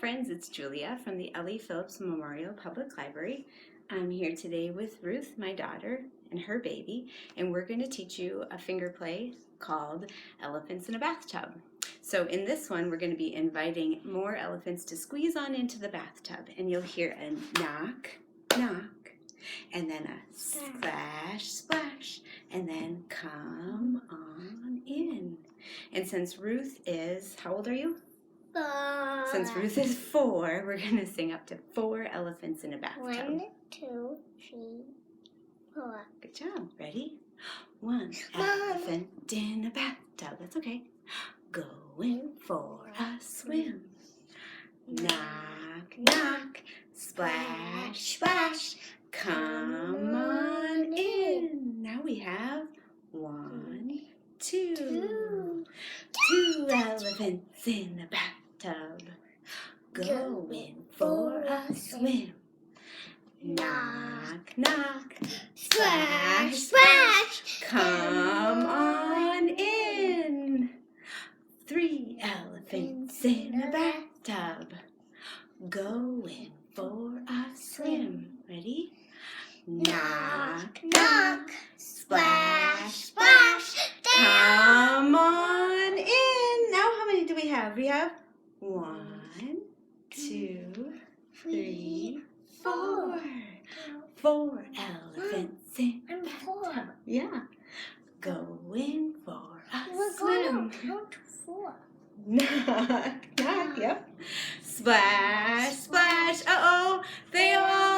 friends, it's Julia from the Ellie Phillips Memorial Public Library. I'm here today with Ruth, my daughter, and her baby, and we're going to teach you a finger play called Elephants in a Bathtub. So in this one, we're going to be inviting more elephants to squeeze on into the bathtub, and you'll hear a knock, knock, and then a splash, splash, and then come on in. And since Ruth is, how old are you? 4. Since Ruth is 4, we're going to sing up to 4 elephants in a bathtub. 1, 2, 3, 4. Good job. Ready? 1 elephant in a bathtub. That's okay. Going for a swim. Knock, knock, splash, splash. Come on in. Now we have 1, 2. 2 elephants in a bathtub, going for a swim. Knock, knock, splash, splash. Come on in. 3 elephants in a bathtub, going for a swim. Ready? Knock, knock, splash, splash. Come on in. Now how many do we have? We have 1, 2, 3, 4. 4 elephants in a bathtub. Yeah. Going for a swim. Count to 4. Knock, knock, yep. Splash, splash. Uh-oh, they all